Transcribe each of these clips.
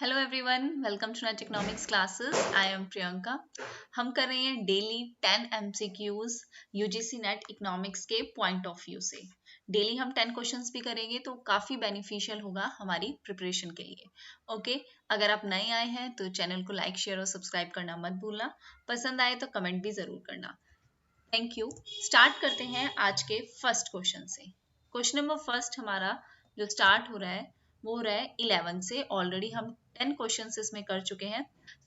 Hello everyone, welcome to NET economics classes. I am Priyanka. हम कर रहे हैं daily 10 MCQs UGC NET economics के पॉइंट ऑफ व्यू से। डेली हम 10 क्वेश्चंस भी करेंगे तो काफ़ी बेनिफिशियल होगा हमारी प्रिपरेशन के लिए। ओके, अगर आप नए आए हैं तो चैनल को लाइक, शेयर और सब्सक्राइब करना मत भूलना। पसंद आए तो कमेंट भी ज़रूर करना। Thank you. स्टार्ट करते हैं आज के फर्स्ट क्वेश्चन से। क्वेश्चन नंबर फर्स्ट हमारा जो स्टार्ट हो रहा है वो हो रहा है 11 से। ऑलरेडी हम 10 क्वेश्चंस इसमें कर चुके हैं,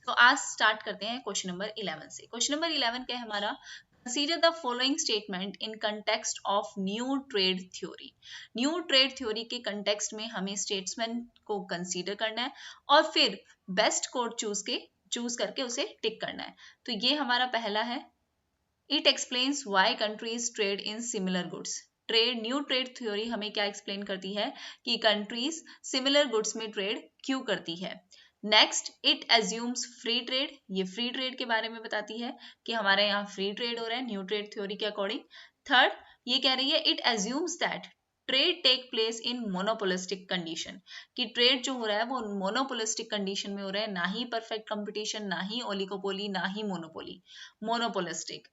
तो आज स्टार्ट करते हैं क्वेश्चन नंबर 11 से। क्वेश्चन नंबर 11 क्या है हमारा? Consider the following statement in context of new trade theory. New trade theory के कंटेक्स्ट में हमें स्टेट्समेंट को कंसीडर करना है और फिर बेस्ट कोड चूज करके उसे टिक करना है। तो ये हमारा पहला है। It explains Y countries trade in similar goods. New trade theory हमें क्या एक्सप्लेन करती है कि कंट्रीज सिमिलर गुड्स में ट्रेड क्यों करती है। Next, it assumes free trade. ये फ्री ट्रेड के बारे में बताती है कि हमारे यहाँ फ्री ट्रेड हो रहा है न्यू ट्रेड थ्योरी के अकॉर्डिंग। थर्ड, ये कह रही है it assumes that trade take place in monopolistic condition, कि ट्रेड जो हो रहा है वो मोनोपोलिस्टिक कंडीशन में हो रहा है, ना ही परफेक्ट कंपटीशन, ना ही ओलिगोपोली, ना ही मोनोपोली, मोनोपोलिस्टिक।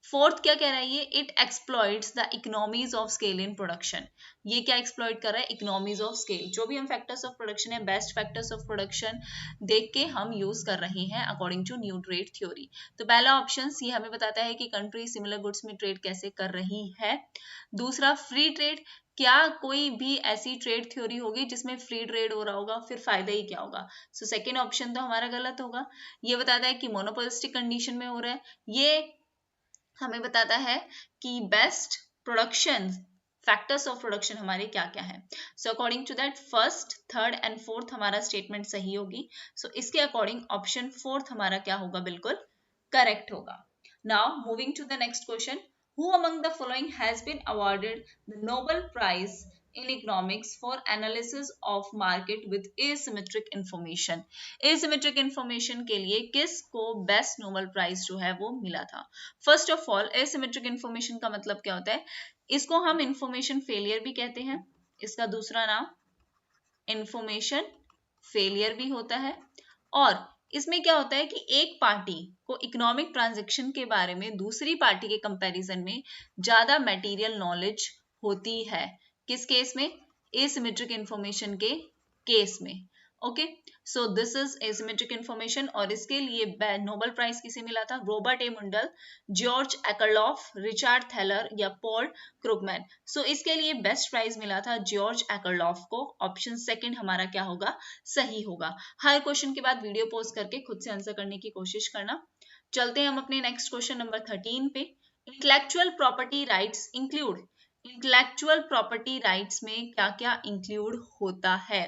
फोर्थ क्या कह रहा है ये? It exploits the economies of scale in production. ये क्या एक्सप्लॉइट कर रहा है? Economies of scale. जो भी हम फैक्टर्स ऑफ प्रोडक्शन है, बेस्ट फैक्टर्स ऑफ प्रोडक्शन देख के हम यूज कर रहे हैं according to new trade theory. तो पहला ऑप्शन ये हमें बताता है कि कंट्री सिमिलर गुड्स में ट्रेड कैसे कर रही है। दूसरा, फ्री ट्रेड। क्या कोई भी ऐसी ट्रेड थ्योरी होगी जिसमें फ्री ट्रेड हो रहा होगा? फिर फायदा ही क्या होगा? सो सेकेंड ऑप्शन तो हमारा गलत होगा। ये बताता है कि मोनोपोलिस्टिक कंडीशन में हो रहा है। ये हमें बताता है कि best production factors of production हमारे क्या क्या है। So according to that first, third and fourth हमारा स्टेटमेंट सही होगी। सो इसके अकॉर्डिंग ऑप्शन फोर्थ हमारा क्या होगा? बिल्कुल करेक्ट होगा। Now moving to the next question. Who among the following has been awarded the Nobel Prize in Economics for Analysis of Market with Asymmetric Information? Asymmetric Information के लिए किसको best Nobel prize जो है वो मिला था? First of all, asymmetric information का मतलब क्या होता है? इसको हम इंफॉर्मेशन फेलियर भी कहते हैं। इसका दूसरा नाम इंफॉर्मेशन फेलियर भी होता है। और इसमें क्या होता है कि एक पार्टी को इकोनॉमिक ट्रांजैक्शन के बारे में दूसरी पार्टी के कंपैरिजन में ज्यादा मटेरियल नॉलेज होती है। किस केस में? एसिमेट्रिक इंफॉर्मेशन के केस में। Okay, so this is asymmetric information. और इसके लिए नोबेल प्राइज किसे मिला था? Robert A Mundell, George Akerlof, Richard Thaler या पॉल क्रुगमैन। सो इसके लिए बेस्ट प्राइज मिला था जॉर्ज एकरलॉफ को। ऑप्शन सेकंड हमारा क्या होगा? सही होगा। हर क्वेश्चन के बाद वीडियो पॉज करके खुद से आंसर करने की कोशिश करना। चलते हैं हम अपने नेक्स्ट क्वेश्चन नंबर 13 पे। Intellectual property rights include. Intellectual property rights में क्या क्या इंक्लूड होता है?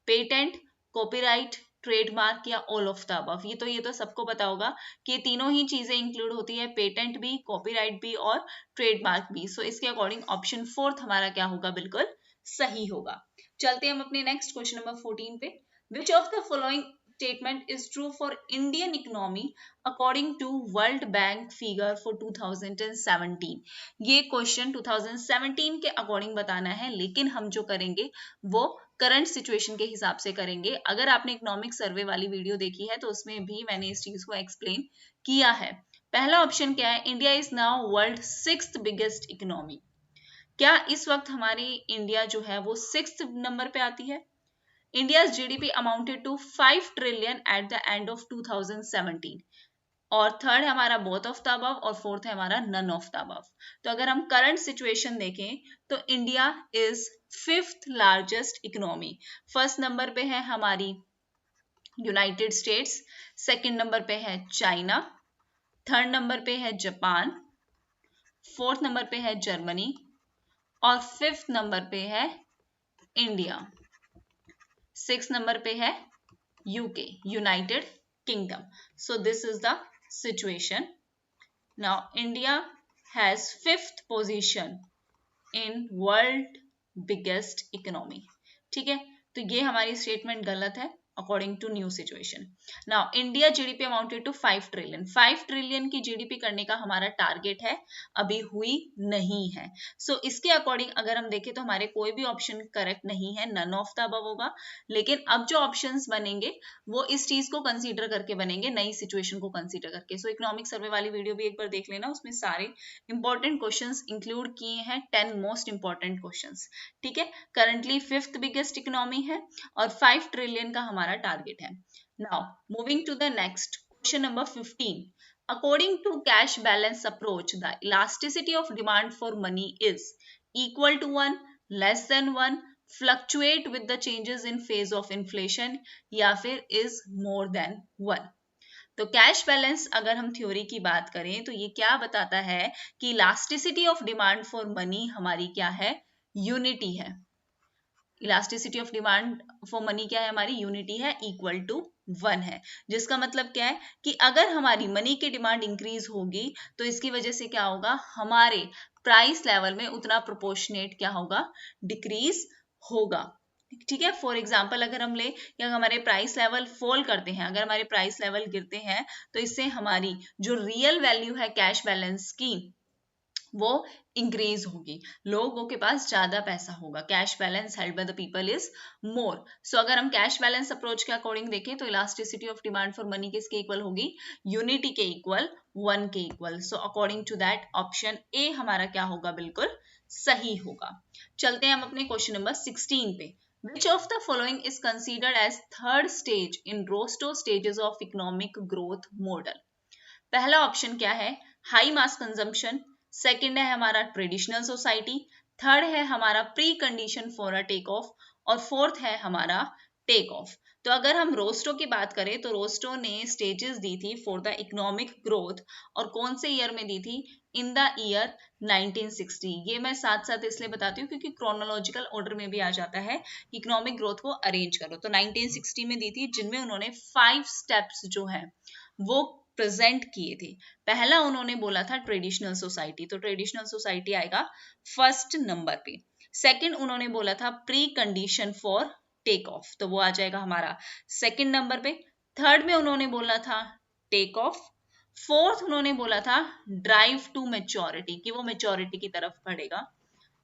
पेटेंट, कॉपीराइट, ट्रेडमार्क या ऑल ऑफ द अबव। ये तो सबको पता होगा कि ये तीनों ही चीजें इंक्लूड होती है, पेटेंट भी, कॉपीराइट भी और ट्रेडमार्क भी। सो इसके अकॉर्डिंग ऑप्शन फोर्थ हमारा क्या होगा? बिल्कुल सही होगा। चलते हैं हम अपने नेक्स्ट क्वेश्चन नंबर 14 पे। विच of the following statement is true for Indian economy according to World Bank figure for 2017? ये क्वेश्चन 2017 के अकॉर्डिंग बताना है, लेकिन हम जो करेंगे वो करंट सिचुएशन के हिसाब से करेंगे। अगर आपने इकोनॉमिक सर्वे वाली वीडियो देखी है तो उसमें भी मैंने इस चीज को एक्सप्लेन किया है। पहला ऑप्शन क्या है? India is now world 6th biggest economy. क्या इस वक्त हमारी इंडिया जो है वो 6th नंबर पे आती है? India's GDP amounted to 5 trillion at the end of 2017। और थर्ड है हमारा बोथ ऑफ द अबव और फोर्थ है हमारा नन ऑफ द अबव। तो अगर हम करंट सिचुएशन देखें तो India is 5th largest economy. First number पे है हमारी यूनाइटेड स्टेट्स, सेकंड नंबर पे है चाइना, थर्ड नंबर पे है जापान, फोर्थ नंबर पे है जर्मनी और फिफ्थ नंबर पे है इंडिया। 6 नंबर पे है UK, United kingdom. So this is the situation. Now India has 5th position in world biggest economy. ठीक है, तो ये हमारी स्टेटमेंट गलत है। according to new situation. Now India GDP amounted to 5 trillion. 5 trillion की GDP करने का हमारा टारगेट है, अभी हुई नहीं है. सो इसके अकॉर्डिंग अगर हम देखें तो हमारे कोई भी ऑप्शन करेक्ट नहीं है, नन ऑफ द अबव होगा. लेकिन अब जो ऑप्शंस बनेंगे वो इस चीज को कंसीडर करके बनेंगे, नई सिचुएशन को कंसीडर करके. सो इकोनॉमिक सर्वे वाली वीडियो भी एक बार देख लेना, उसमें सारे इंपॉर्टेंट क्वेश्चंस इंक्लूड किए हैं, 10 मोस्ट इंपॉर्टेंट क्वेश्चंस. ठीक है, करंटली 5th बिगेस्ट इकोनॉमी है और 5 ट्रिलियन का हमारा टारगेट है. Now moving to the next question number 15. According to cash balance approach, the elasticity of demand for money is equal to 1, less than 1, fluctuate with the changes in phase of inflation या फिर is more than 1. तो cash balance अगर हम theory की बात करें तो ये क्या बताता है कि elasticity of demand for money हमारी क्या है, यूनिटी है. Elasticity of demand for money क्या है हमारी, यूनिटी है, इक्वल टू 1 है. जिसका मतलब क्या है कि अगर हमारी मनी की डिमांड इंक्रीज होगी तो इसकी वजह से क्या होगा, हमारे प्राइस लेवल में उतना प्रोपोर्शनेट क्या होगा, डिक्रीज होगा. ठीक है, फॉर एग्जाम्पल अगर हम ले कि हमारे प्राइस लेवल फॉल करते हैं, अगर हमारे प्राइस लेवल गिरते हैं तो इससे हमारी जो रियल वैल्यू है कैश बैलेंस की वो इंक्रीज होगी, लोगों के पास ज्यादा पैसा होगा. Cash balance held by the people is more. So अगर हम कैश बैलेंस अप्रोच के अकॉर्डिंग देखें तो elasticity of demand for money किसके इक्वल होगी, यूनिटी के इक्वल, 1 के equal. So according to that option A हमारा क्या होगा, बिल्कुल सही होगा. चलते हैं हम अपने क्वेश्चन नंबर 16 पे. Which of the following is considered as third stage in Rostow stages of economic growth model? पहला ऑप्शन क्या है, हाई मास कंजम्पशन. सेकंड है हमारा ट्रेडिशनल सोसाइटी. थर्ड है हमारा pre condition for a take off. और fourth है हमारा टेक ऑफ. तो अगर हम रोस्टो की बात करें तो रोस्टो ने स्टेजेस दी थी फॉर द इकोनॉमिक ग्रोथ, और कौन से ईयर में दी थी, इन द ईयर 1960. ये मैं साथ साथ इसलिए बताती हूँ क्योंकि क्रोनोलॉजिकल ऑर्डर में भी आ जाता है इकोनॉमिक ग्रोथ को अरेंज करो. तो 1960 में दी थी, जिनमें उन्होंने 5 स्टेप्स जो है वो प्रेजेंट किए थे. पहला उन्होंने बोला था ट्रेडिशनल सोसाइटी, तो ट्रेडिशनल सोसाइटी आएगा फर्स्ट नंबर पे. सेकंड उन्होंने बोला था pre condition for take off, तो वो आ जाएगा हमारा सेकंड नंबर पे. थर्ड में उन्होंने बोला था टेक ऑफ. फोर्थ उन्होंने बोला था ड्राइव टू मेच्योरिटी, कि वो मेच्योरिटी की तरफ बढ़ेगा,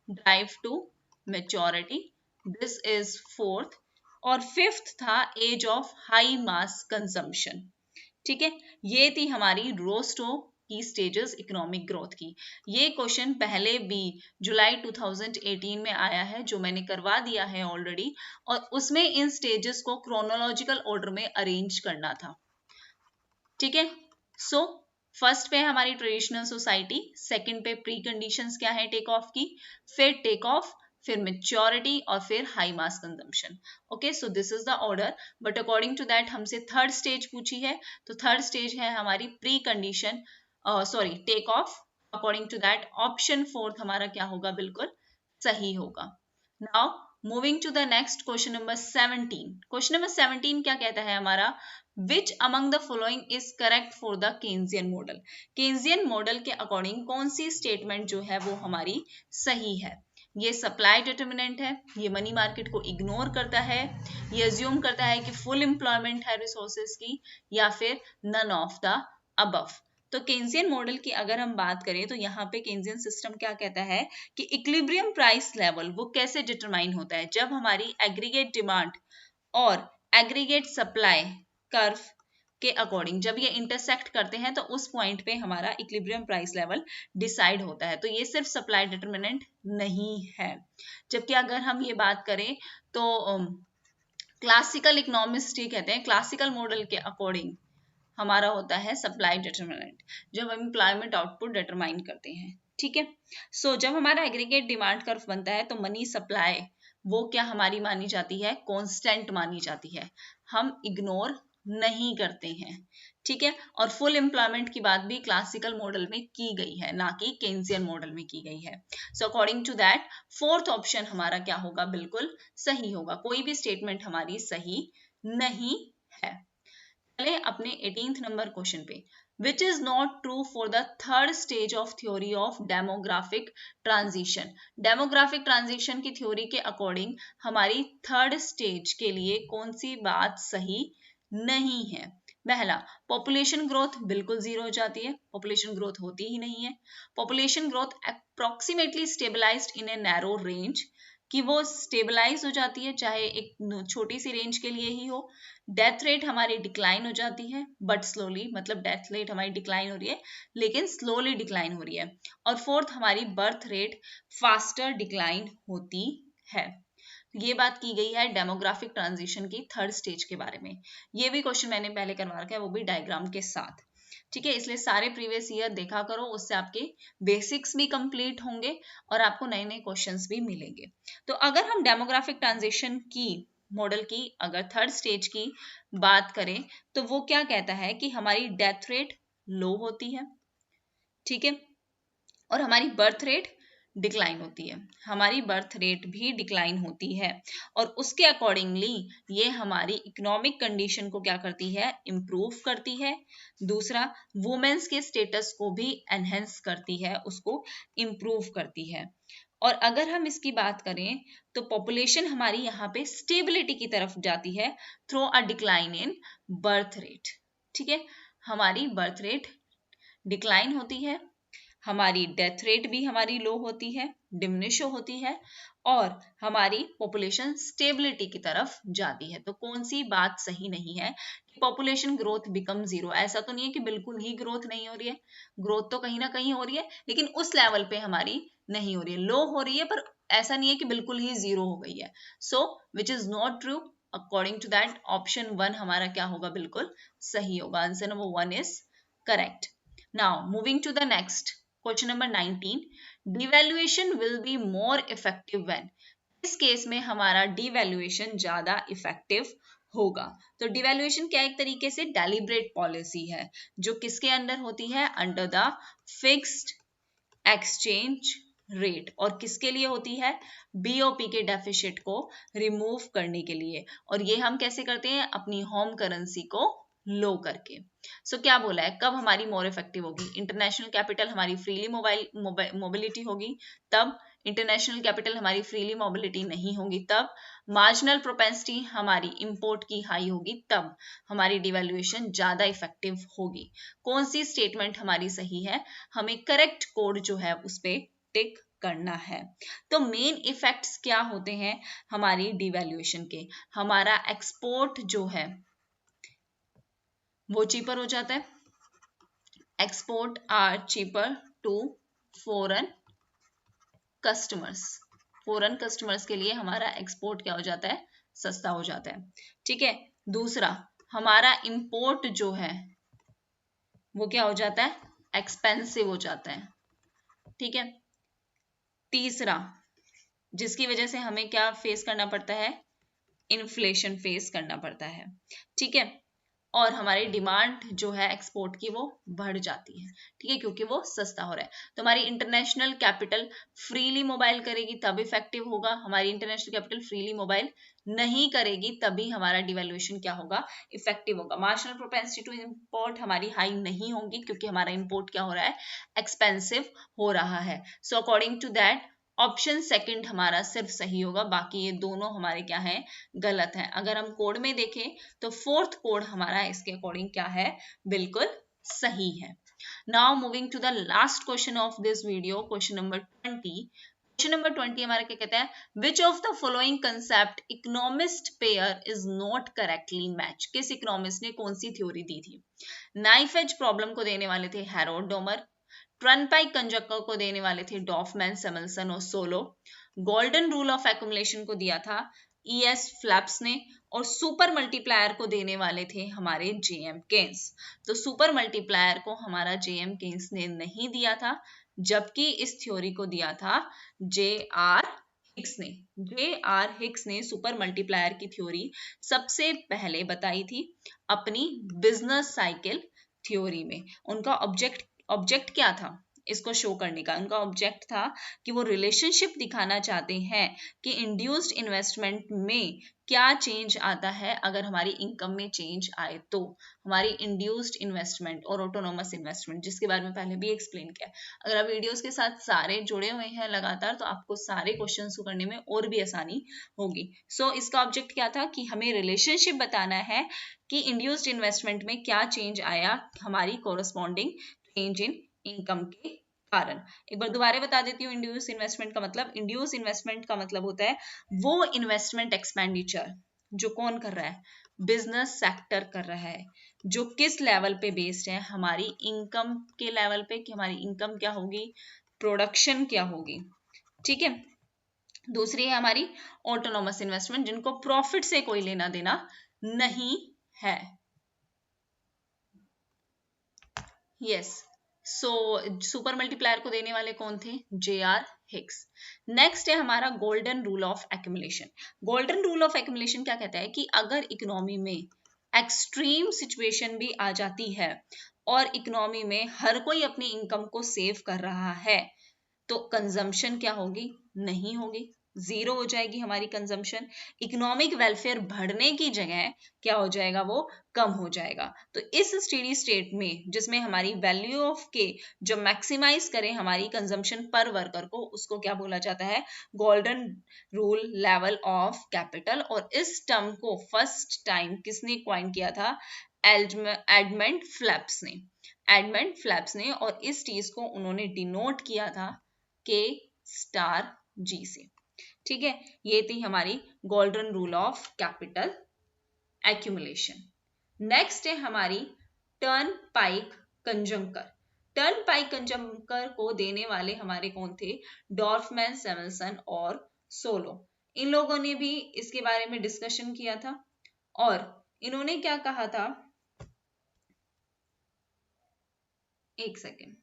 drive to maturity, this is fourth. और फिफ्थ था age of high mass consumption. ठीक है, ये थी हमारी रोस्टो की स्टेजेस इकोनॉमिक ग्रोथ की. ये क्वेश्चन पहले भी जुलाई 2018 में आया है, जो मैंने करवा दिया है ऑलरेडी, और उसमें इन स्टेजेस को क्रोनोलॉजिकल ऑर्डर में अरेंज करना था. ठीक है, सो फर्स्ट पे है हमारी ट्रेडिशनल सोसाइटी, सेकंड पे प्री कंडीशंस क्या है टेक ऑफ की, फिर टेक ऑफ, फिर मेच्योरिटी और फिर high mass consumption. Okay, so this is the order. But according to that हमसे थर्ड स्टेज पूछी है, तो थर्ड स्टेज है हमारी pre condition, sorry take off. According to that option fourth हमारा क्या होगा, बिल्कुल सही होगा. Now moving to the next question number 17. Question number 17 क्या कहता है हमारा, which among the following is correct for the Keynesian model. Keynesian model के अकॉर्डिंग कौन सी स्टेटमेंट जो है वो हमारी सही है. ये सप्लाई डिटर्मिनेंट है, ये मनी मार्केट को इग्नोर करता है, ये अज्यूम करता है कि फुल एम्प्लॉयमेंट है रिसोर्सेज की, या फिर नन ऑफ द अबव. तो केन्जियन मॉडल की अगर हम बात करें तो यहाँ पे केन्जियन सिस्टम क्या कहता है कि इक्विलिब्रियम प्राइस लेवल वो कैसे डिटरमाइन होता है, जब हमारी एग्रीगेट डिमांड और एग्रीगेट सप्लाई कर्व के अकॉर्डिंग जब ये इंटरसेक्ट करते हैं तो उस पॉइंट पे हमारा इक्विलिब्रियम प्राइस लेवल डिसाइड होता है. तो ये सिर्फ सप्लाई डिटरमिनेंट नहीं है. जबकि अगर हम ये बात करें तो क्लासिकल इकोनॉमिस्ट ये कहते हैं क्लासिकल मॉडल के अकॉर्डिंग हमारा होता है सप्लाई डिटरमिनेंट, जब हम एम्प्लॉयमेंट आउटपुट डिटरमाइन करते हैं. ठीक है, सो जब हमारा एग्रीगेट डिमांड कर्व बनता है तो मनी सप्लाई वो क्या हमारी मानी जाती है, कांस्टेंट मानी जाती है, हम इग्नोर नहीं करते हैं. ठीक है, और फुल एम्प्लॉयमेंट की बात भी क्लासिकल मॉडल में की गई है, ना कि केन्जियन मॉडल में की गई है. So according to that fourth option हमारा क्या होगा, बिल्कुल सही होगा. कोई भी स्टेटमेंट हमारी सही नहीं है. चले अपने 18th नंबर क्वेश्चन पे, which is not true for the third stage of theory of demographic transition. demographic transition की थ्योरी के अकॉर्डिंग हमारी थर्ड स्टेज के लिए कौन सी बात सही नहीं है? पहला, पॉपुलेशन ग्रोथ बिल्कुल जीरो हो जाती है, पॉपुलेशन ग्रोथ होती ही नहीं है। Population growth approximately stabilized in a narrow range, कि वो स्टेबलाइज हो जाती है चाहे एक छोटी सी रेंज के लिए ही हो। डेथ रेट हमारी डिक्लाइन हो जाती है बट स्लोली, मतलब डेथ रेट हमारी डिक्लाइन हो रही है लेकिन स्लोली डिक्लाइन हो रही है। और फोर्थ, हमारी बर्थ रेट फास्टर डिक्लाइन होती है। ये बात की गई है डेमोग्राफिक ट्रांजिशन की थर्ड स्टेज के बारे में। ये भी क्वेश्चन मैंने पहले करवा रखा है, वो भी डायग्राम के साथ, ठीक है। इसलिए सारे प्रीवियस ईयर देखा करो, उससे आपके बेसिक्स भी कंप्लीट होंगे और आपको नए नए क्वेश्चंस भी मिलेंगे। तो अगर हम डेमोग्राफिक ट्रांजिशन की मॉडल की अगर थर्ड स्टेज की बात करें तो वो क्या कहता है कि हमारी डेथ रेट लो होती है, ठीक है, और हमारी बर्थ रेट डिक्लाइन होती है, हमारी बर्थ रेट भी डिक्लाइन होती है। और उसके अकॉर्डिंगली ये हमारी इकोनॉमिक कंडीशन को क्या करती है? इंप्रूव करती है। दूसरा, वुमेन्स के स्टेटस को भी एनहेंस करती है, उसको इंप्रूव करती है। और अगर हम इसकी बात करें तो पॉपुलेशन हमारी यहाँ पे स्टेबिलिटी की तरफ जाती है through a decline in birth rate, ठीक है। हमारी बर्थ रेट डिक्लाइन होती है, हमारी डेथ रेट भी हमारी लो होती है, डिमिनिश होती है, और हमारी पॉपुलेशन स्टेबिलिटी की तरफ जाती है। तो कौन सी बात सही नहीं है? Population growth become zero. ऐसा तो नहीं है कि बिल्कुल ही ग्रोथ नहीं हो रही है, ग्रोथ तो कहीं ना कहीं हो रही है लेकिन उस लेवल पे हमारी नहीं हो रही है, लो हो रही है, पर ऐसा नहीं है कि बिल्कुल ही जीरो हो गई है। So which is not true. According to that option 1 हमारा क्या होगा? बिल्कुल सही होगा। Answer number 1 is correct. Now moving to the next question number 19, devaluation will be more effective when. इस केस में हमारा डिवैल्यूएशन ज्यादा इफेक्टिव होगा। तो डिवैल्यूएशन क्या एक तरीके से डेलिब्रेट पॉलिसी है जो किसके अंडर होती है? Under the fixed exchange rate. और किसके लिए होती है? बीओपी के डेफिसिट को रिमूव करने के लिए। और ये हम कैसे करते हैं? अपनी होम करेंसी को लो करके। सो क्या बोला है, कब हमारी मोर इफेक्टिव होगी? इंटरनेशनल कैपिटल हमारी फ्रीली मोबिलिटी होगी तब, इंटरनेशनल कैपिटल हमारी फ्रीली मोबिलिटी नहीं होगी तब, मार्जिनल प्रोपेंसिटी हमारी इंपोर्ट की हाई होगी तब हमारी डिवैल्यूएशन ज्यादा इफेक्टिव होगी। कौन सी स्टेटमेंट हमारी सही है? हमें करेक्ट कोड जो है उस पे टिक करना है। तो मेन इफेक्ट्स क्या होते हैं हमारी डिवैल्यूएशन के? हमारा एक्सपोर्ट जो है वो चीपर हो जाता है, export are cheaper to foreign customers. Foreign customers के लिए हमारा एक्सपोर्ट क्या हो जाता है? सस्ता हो जाता है, ठीक है। दूसरा, हमारा इंपोर्ट जो है वो क्या हो जाता है? एक्सपेंसिव हो जाता है, ठीक है। तीसरा, जिसकी वजह से हमें क्या फेस करना पड़ता है? इन्फ्लेशन फेस करना पड़ता है, ठीक है। और हमारी डिमांड जो है एक्सपोर्ट की वो बढ़ जाती है, ठीक है, क्योंकि वो सस्ता हो रहा है। तो हमारी इंटरनेशनल कैपिटल फ्रीली मोबाइल करेगी तब इफेक्टिव होगा, हमारी इंटरनेशनल कैपिटल फ्रीली मोबाइल नहीं करेगी तभी हमारा डिवैल्यूएशन क्या होगा? इफेक्टिव होगा। मार्जिनल प्रोपेंसिटी टू इंपोर्ट हमारी हाई नहीं होगी क्योंकि हमारा इंपोर्ट क्या हो रहा है? एक्सपेंसिव हो रहा है। So according to that option second हमारा सिर्फ सही होगा, बाकी ये दोनों हमारे क्या है? गलत है। अगर हम कोड में देखें तो फोर्थ कोड हमारा इसके अकॉर्डिंग क्या है? बिल्कुल सही है। Now moving to the last question of this video, question number 20। Question number 20 हमारा क्या कहता है? Which of the following concept economist pair is not correctly match. किस इकोनॉमिस्ट ने कौन सी थ्योरी दी थी? नाइफ एज प्रॉब्लम को देने वाले थे हैरोल्ड डोमर, ट्रनपाइक कंजक्टर को देने वाले थे डॉफमैन, सैमुएल्सन और solo, golden rule of accumulation को दिया था E.S. फ्लैप्स ने, और सुपर मल्टीप्लायर को देने वाले थे हमारे J.M. केन्स। तो सुपर मल्टीप्लायर को हमारा J.M. केन्स ने नहीं दिया था, जबकि इस थ्योरी को दिया था J.R. हिक्स ने। J.R. हिक्स ने सुपर मल्टीप्लायर की थ्योरी सबसे पहले बताई थी अपनी बिजनेस साइकिल थ्योरी में। उनका ऑब्जेक्ट क्या था? इसको शो करने का। उनका ऑब्जेक्ट था कि वो रिलेशनशिप दिखाना चाहते हैं कि इंड्यूस्ड इन्वेस्टमेंट में क्या चेंज आता है अगर हमारी इनकम में चेंज आए तो। हमारी इंड्यूस्ड इन्वेस्टमेंट और ऑटोनोमस इन्वेस्टमेंट, जिसके बारे में पहले भी एक्सप्लेन किया। अगर आप वीडियोस के साथ सारे जुड़े हुए हैं लगातार तो आपको सारे क्वेश्चंस को करने में और भी आसानी होगी। सो इसका ऑब्जेक्ट क्या था कि हमें रिलेशनशिप बताना है कि इंड्यूस्ड इन्वेस्टमेंट में क्या चेंज आया हमारी कोरस्पॉन्डिंग चेंज इन इनकम के कारण। एक बार दोबारा बता देती हूँ इंड्यूस इन्वेस्टमेंट का मतलब। इंड्यूस इन्वेस्टमेंट का मतलब होता है वो इन्वेस्टमेंट एक्सपेंडिचर जो कौन कर रहा है, बिजनेस सेक्टर कर रहा है, जो किस लेवल पे बेस्ड है, हमारी इनकम के लेवल पे कि हमारी इनकम क्या होगी, प्रोडक्शन क्या होगी। ठीक है। दूसरी है हमारी ऑटोनोमस इन्वेस्टमेंट, जिनको प्रॉफिट से कोई लेना देना नहीं है। यस। सो सुपर मल्टीप्लायर को देने वाले कौन थे, जे.आर. हिक्स। नेक्स्ट है हमारा golden rule of accumulation. Golden rule of accumulation क्या कहता है कि अगर इकोनॉमी में एक्सट्रीम सिचुएशन भी आ जाती है और इकोनॉमी में हर कोई अपनी इनकम को सेव कर रहा है तो कंजम्पशन क्या होगी, नहीं होगी, जीरो हो जाएगी हमारी कंजम्पशन। इकोनॉमिक वेलफेयर बढ़ने की जगह क्या हो जाएगा, वो कम हो जाएगा। तो इस स्टेडी स्टेट में जिसमें हमारी वैल्यू ऑफ के जो मैक्सिमाइज करें हमारी कंजम्पशन पर वर्कर को, उसको क्या बोला जाता है, golden rule level of capital. और इस टर्म को फर्स्ट टाइम किसने क्वाइन किया था, एडमंड फ्लैप्स ने। एडमंड फ्लैप्स ने, और इस चीज को उन्होंने डिनोट किया था के स्टार जी से। ठीक है, ये थी हमारी golden rule of capital accumulation. Next है हमारी टर्न पाइक कंजंकर। टर्न पाइक कंजंकर को देने वाले हमारे कौन थे, डॉर्फमैन, सैमुएल्सन और सोलो। इन लोगों ने भी इसके बारे में डिस्कशन किया था और इन्होंने क्या कहा था, एक सेकेंड।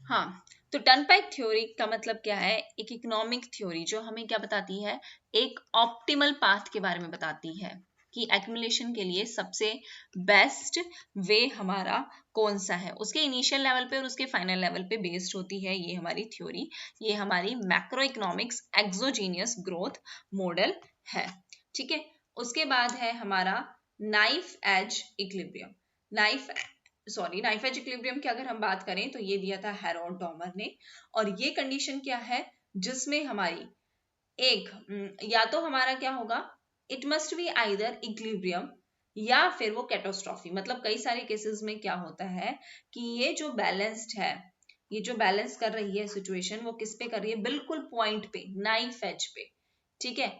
हाँ, तो टर्नपाइक थ्योरी का मतलब क्या है, एक इकोनॉमिक थ्योरी जो हमें क्या बताती है, एक ऑप्टिमल पाथ के बारे में बताती है कि एक्यूमुलेशन के लिए सबसे बेस्ट वे हमारा कौन सा है। उसके इनिशियल लेवल पे और उसके फाइनल लेवल पे बेस्ड होती है ये हमारी थ्योरी। ये हमारी macro economics exogenous growth model है। ठीक है। उसके बाद है हमारा knife edge equilibrium. Knife edge equilibrium की अगर हम बात करें तो ये दिया था हैरोल्ड डॉमर ने। और ये कंडीशन क्या है, जिसमें हमारी एक या तो हमारा क्या होगा, it must be either equilibrium या फिर वो कैटास्ट्रॉफी। मतलब कई सारे केसेस में क्या होता है कि ये जो बैलेंस्ड है, ये जो बैलेंस कर रही है सिचुएशन, वो किस पे कर रही है, बिल्कुल पॉइंट पे, नाइफ एज पे। ठीक है।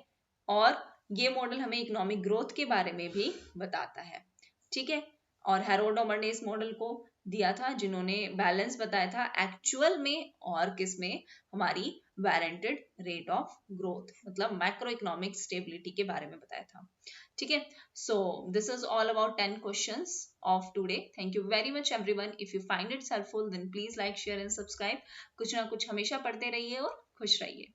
और ये मॉडल हमें इकोनॉमिक ग्रोथ के बारे में भी बताता है। ठीक है। और हैरोल्ड डॉमर ने इस मॉडल को दिया था, जिन्होंने बैलेंस बताया था एक्चुअल में और किस में, हमारी वारंटेड रेट ऑफ ग्रोथ, मतलब मैक्रो इकोनॉमिक स्टेबिलिटी के बारे में बताया था। ठीक है। So this is all about 10 questions of today. Thank you very much everyone. If you find it helpful then please like, share and subscribe. कुछ ना कुछ हमेशा पढ़ते रहिए और खुश रहिए।